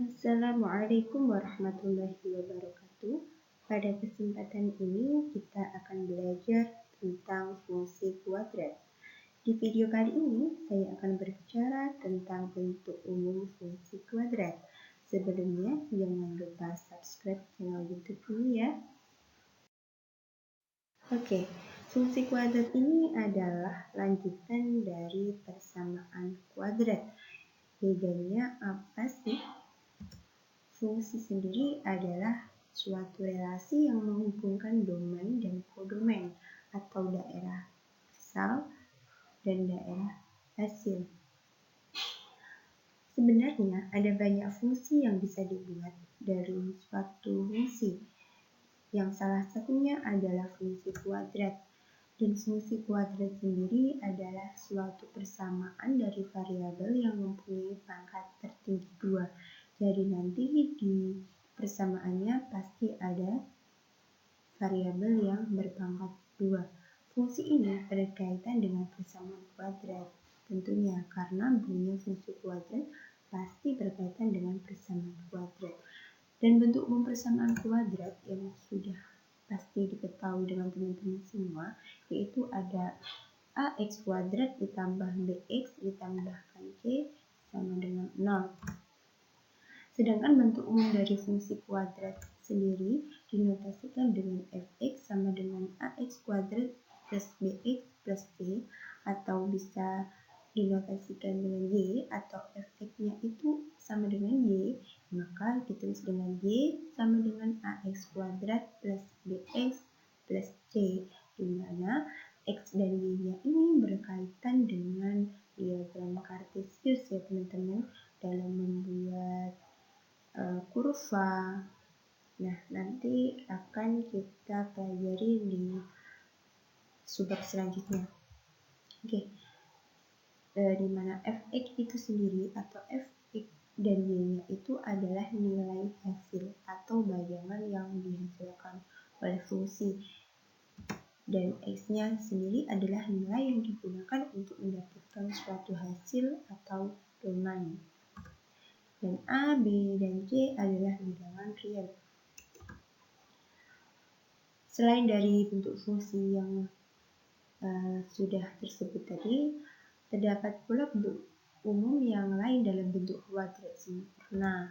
Assalamualaikum warahmatullahi wabarakatuh. Pada kesempatan ini kita akan belajar tentang fungsi kuadrat. Di video kali ini saya akan berbicara tentang bentuk umum fungsi kuadrat. Sebelumnya jangan lupa subscribe channel YouTube ini ya. Oke, fungsi kuadrat ini adalah lanjutan dari persamaan kuadrat. Bedanya apa sih? Fungsi sendiri adalah suatu relasi yang menghubungkan domain dan kodomain atau daerah asal dan daerah hasil. Sebenarnya ada banyak fungsi yang bisa dibuat dari suatu fungsi. Yang salah satunya adalah fungsi kuadrat. Dan fungsi kuadrat sendiri adalah suatu persamaan dari variabel yang mempunyai pangkat tertinggi 2. Jadi nanti di persamaannya pasti ada variabel yang berpangkat 2. Fungsi ini berkaitan dengan persamaan kuadrat. Tentunya karena bunyi fungsi kuadrat pasti berkaitan dengan persamaan kuadrat. Dan bentuk umum persamaan kuadrat yang sudah pasti diketahui dengan teman-teman semua, yaitu ada ax kuadrat ditambah bx ditambahkan c sama dengan 0. Sedangkan bentuk umum dari fungsi kuadrat sendiri dinotasikan dengan fx sama dengan ax kuadrat plus bx plus c, atau bisa dinotasikan dengan y, atau fx-nya itu sama dengan y, maka ditulis dengan y sama dengan ax kuadrat plus bx plus c, di mana x dan y-nya ini berkaitan dengan diagram kartesius ya teman-teman, dalam membuat kurva. Nah, nanti akan kita pelajari di subbab selanjutnya. Oke. Di mana fx itu sendiri atau fx dan y-nya itu adalah nilai hasil atau bayangan yang dihasilkan oleh fungsi. Dan x-nya sendiri adalah nilai yang digunakan untuk mendapatkan suatu hasil atau domain. Dan A, B, dan C adalah bilangan real. Selain dari bentuk fungsi yang sudah tersebut tadi, terdapat pula bentuk umum yang lain dalam bentuk kuadrat sempurna,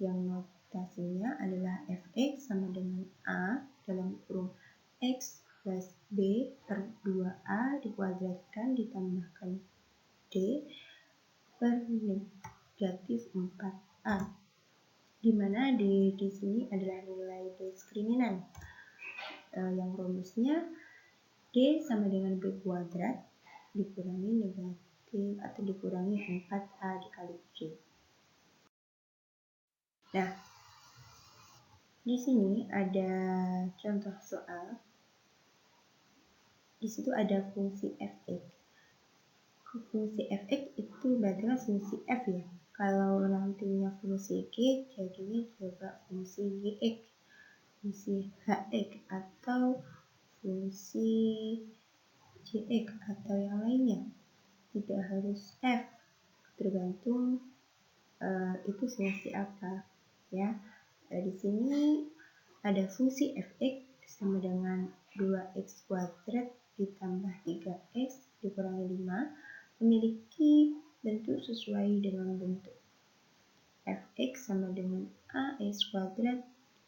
yang notasinya adalah fx sama dengan a dalam kurung x plus b per 2a dikuadratkan ditambahkan d per negatif 4a, di mana d di sini adalah nilai diskriminan yang rumusnya d sama dengan b kuadrat dikurangi negatif atau dikurangi 4a dikali c. Nah, di sini ada contoh soal. Di situ ada fungsi fx. Fungsi fx itu berarti fungsi f ya. Kalau nantinya fungsi g, jadinya coba fungsi gx, fungsi hx, atau fungsi gx, atau yang lainnya. Tidak harus f, tergantung itu fungsi apa ya. Di sini ada fungsi fx sama dengan 2x kuadrat ditambah 3x dikurangi 5 memiliki bentuk sesuai dengan bentuk fx sama dengan ax kuadrat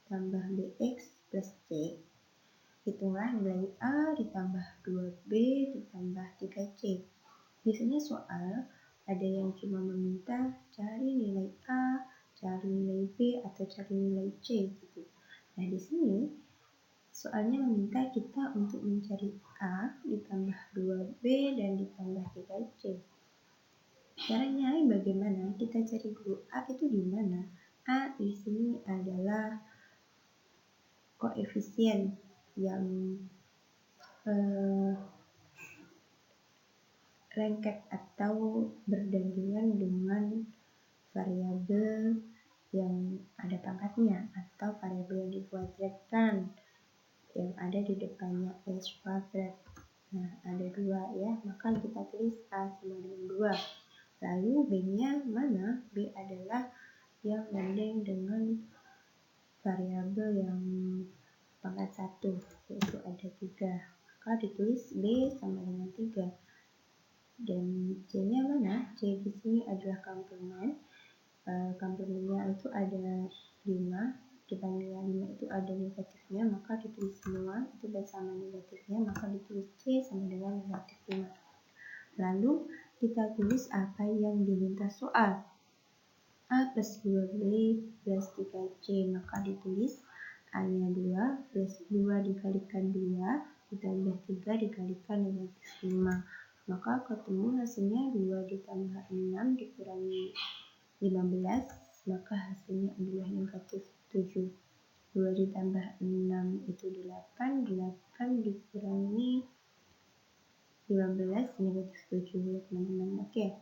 ditambah bx plus c. Hitunglah nilai a ditambah 2b ditambah 3c. Biasanya soal ada yang cuma meminta cari nilai a, cari nilai b, atau cari nilai c gitu. Nah, di sini soalnya meminta kita untuk mencari a ditambah 2b dan ditambah 3c. Caranya bagaimana? Kita cari dulu a itu di mana? A di sini adalah koefisien yang lengket atau berdampingan dengan variabel yang ada pangkatnya atau variabel yang dikuadratkan yang ada di depannya x kuadrat. Nah, ada 2 ya, maka kita tulis a sama dengan 2. Lalu b-nya mana? B adalah yang banding dengan variabel yang pangkat 1, yaitu ada 3. Maka ditulis B sama dengan 3. Dan C-nya mana? C di sini adalah komplement. Komplementnya itu ada 5. Dibanding 5 itu ada negatifnya, maka ditulis semua itu bersama negatifnya, maka ditulis C sama dengan negatif 5. Lalu kita tulis apa yang diminta soal. A plus 2B plus 3C, maka ditulis A-nya 2 plus 2 dikalikan 2 ditambah 3 dikalikan negatif 5. Maka ketemu hasilnya 2 ditambah 6 dikurangi 15, maka hasilnya adalah negatif 7. 2 ditambah 6 itu 8, 8 dikurangi 15, negatif 7 ya teman-teman. Oke,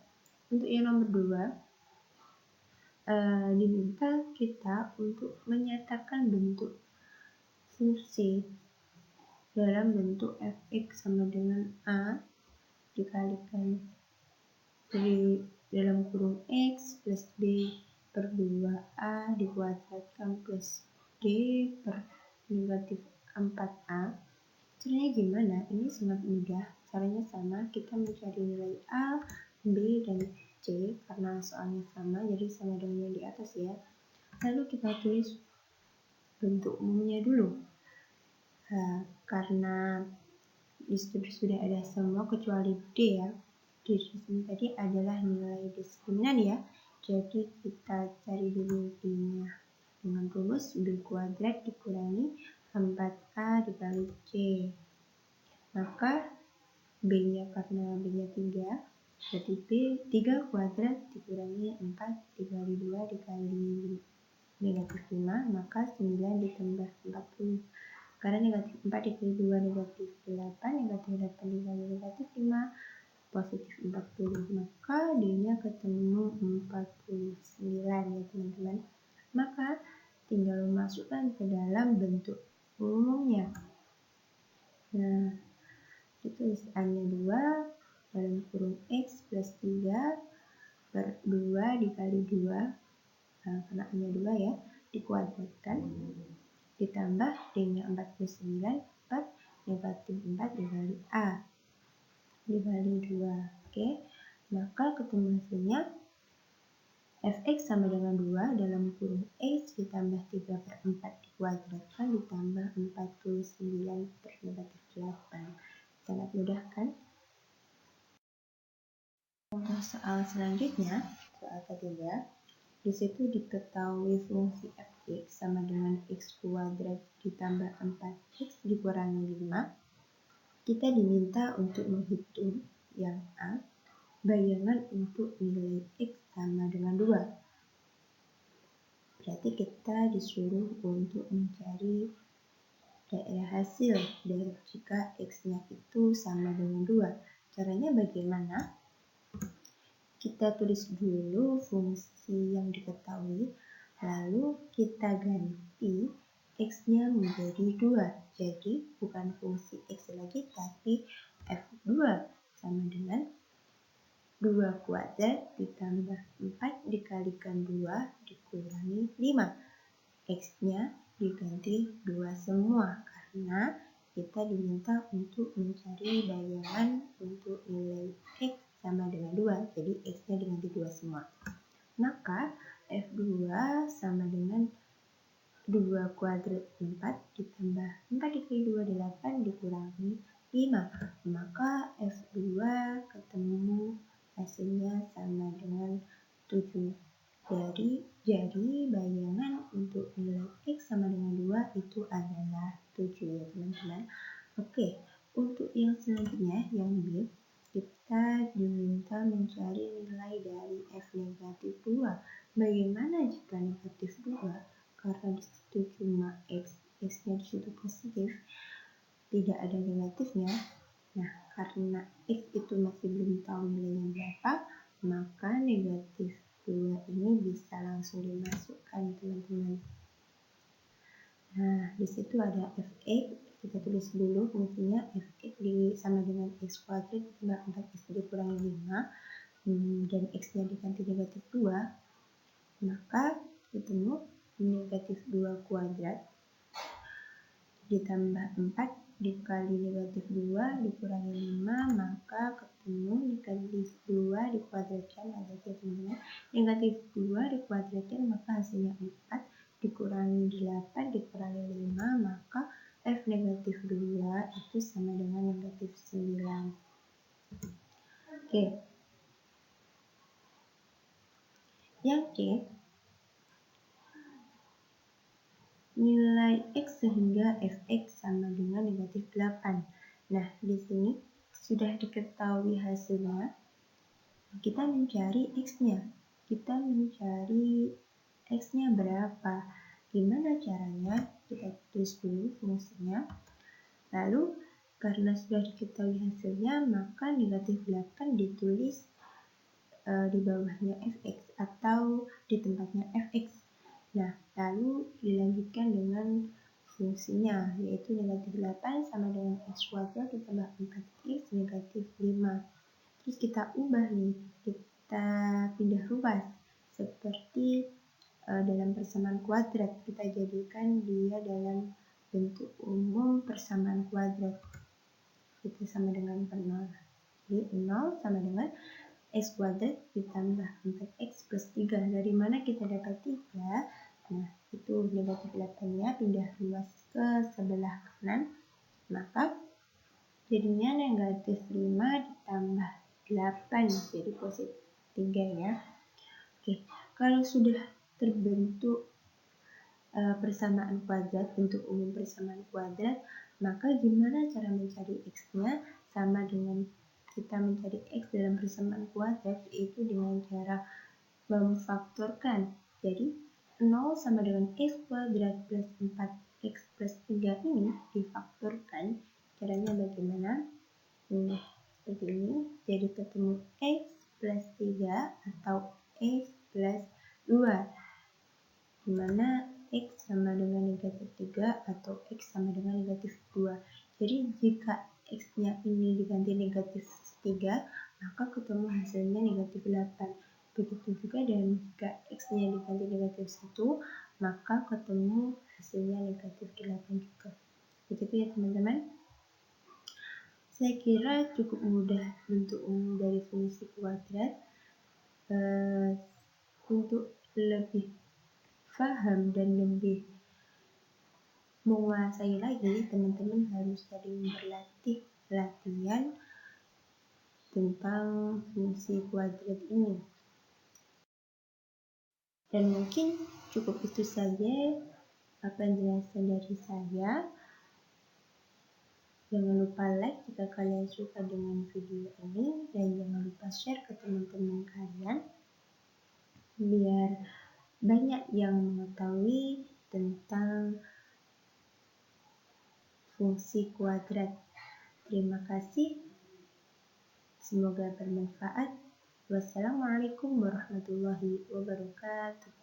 untuk yang nomor 2, diminta kita untuk menyatakan bentuk fungsi dalam bentuk fx sama dengan A dikalikan dari dalam kurung x plus b per 2a dikuadratkan plus d per negatif 4a. Caranya gimana? Ini sangat mudah. Caranya sama, kita mencari nilai a, b, dan c karena soalnya sama, jadi sama dengan yang di atas ya. Lalu kita tulis bentuk umumnya dulu. Karena di situ sudah ada semua kecuali D ya. D di sini tadi adalah nilai diskriminan ya. Jadi kita cari dulu D-nya dengan rumus B kuadrat dikurangi 4A dikali C. Maka B-nya karena B-nya 3, berarti B 3 kuadrat dikurangi 4 dikali 2 dikali negatif 5, maka 9 ditambah 40. Karena negatif 4 dikali 2 negatif 8, negatif 8 dikali negatif 5, positif 40. Maka D-nya ketemu 49 ya teman-teman. Maka tinggal masukkan ke dalam bentuk umumnya. Nah, ditulis A-nya 2 dalam kurung X plus 3 per 2 dikali 2. Nah, karena A-nya 2 ya, dikuadratkan. Ditambah D-nya 49 per negatif 4 dikali A dikali 2. Oke, maka ketemu hasilnya fx sama dengan 2 dalam kurung x ditambah 3 per 4 dikuadratkan ditambah 49 per negatif 8. Sangat mudah kan? Untuk soal selanjutnya, soal ketiga, di situ diketahui fungsi fx sama dengan x kuadrat ditambah 4x dikurangi 5. Kita diminta untuk menghitung yang A, bayangan untuk nilai x sama dengan 2. Berarti kita disuruh untuk mencari daerah hasil dari jika x-nya itu sama dengan 2. Caranya bagaimana? Kita tulis dulu fungsi yang diketahui, lalu kita ganti x-nya menjadi 2. Jadi bukan fungsi x lagi, tapi f2 sama dengan 2 kuadrat ditambah 4 dikalikan 2 dikurangi 5. X-nya diganti 2 semua karena kita diminta untuk mencari bayangan untuk nilai x sama dengan 2, jadi x-nya diganti 2 semua. Maka f2 sama dengan 2 kuadrat 4 ditambah 4 dikali 2 8 dikurangi 5. Maka f2 ketemu hasilnya sama dengan 7. Jadi bayangan untuk nilai x sama dengan 2 itu adalah 7 ya teman-teman. Oke, untuk yang selanjutnya yang B, kita diminta mencari nilai dari f negatif 2. Bagaimana jika negatif 2? Karena disitu cuma x-nya disitu positif, tidak ada negatifnya. Nah, karena x itu masih belum tahu nilainya berapa, maka negatif 2 ini bisa langsung dimasukkan teman-teman. Nah, disitu ada fx. Kita tulis dulu fungsinya fx sama dengan x kuadrat ditambah 4x dikurangi 5 dan x-nya diganti negatif 2. Maka ketemu negatif 2 kuadrat ditambah 4 dikali negatif 2 dikurangi 5, maka ketemu negatif 2 dikuadratkan, ada teman-teman. Negatif 2 dikuadratkan, maka hasilnya 4 dikurangi 8 dikurangi 5, maka F negatif 2 itu sama dengan negatif 9. Oke. Yang C, nilai X sehingga Fx sama dengan negatif 8. Nah, di sini sudah diketahui hasilnya. Kita mencari X-nya. Kita mencari X-nya berapa? Gimana caranya? Kita tulis dulu fungsinya. Lalu, karena sudah diketahui hasilnya, maka negatif 8 ditulis di bawahnya Fx atau di tempatnya Fx. Nah, lalu dilanjutkan dengan fungsinya, yaitu negatif 8 sama dengan X kuadrat ditambah 4X negatif 5. Terus kita ubah nih, kita pindah ruas seperti dalam persamaan kuadrat, kita jadikan dia dalam bentuk umum persamaan kuadrat. Itu sama dengan 0. Jadi 0 sama dengan X kuadrat ditambah 4X plus 3. Dari mana kita dapat 3? Nah, itu negatif 8-nya pindah ruas ke sebelah kanan. Maka jadinya negatif 5 ditambah 8 jadi positif 3 ya. Oke, kalau sudah terbentuk persamaan kuadrat, bentuk umum persamaan kuadrat, maka gimana cara mencari X-nya? Sama dengan kita mencari X dalam persamaan kuadrat, yaitu dengan cara memfaktorkan. Jadi 0 sama dengan X kuadrat plus 4X plus 3 ini difaktorkan. Caranya bagaimana? Seperti ini. Jadi ketemu X plus 3 atau X plus 2. Dimana X sama dengan negatif 3 atau X sama dengan negatif 2. Jadi jika X-nya ini diganti negatif 3, maka ketemu hasilnya negatif 8. Begitu juga dan jika X-nya diganti negatif 1, maka ketemu hasilnya negatif 8 juga. Begitu ya teman-teman. Saya kira cukup mudah bentuk umum dari fungsi kuadrat. Untuk lebih paham dan lebih menguasai lagi, teman-teman harus sering berlatih latihan tentang fungsi kuadrat ini. Dan mungkin cukup itu saja penjelasan dari saya. Jangan lupa like jika kalian suka dengan video ini, dan jangan lupa share ke teman-teman kalian biar banyak yang mengetahui tentang fungsi kuadrat. Terima kasih. Semoga bermanfaat. Wassalamualaikum warahmatullahi wabarakatuh.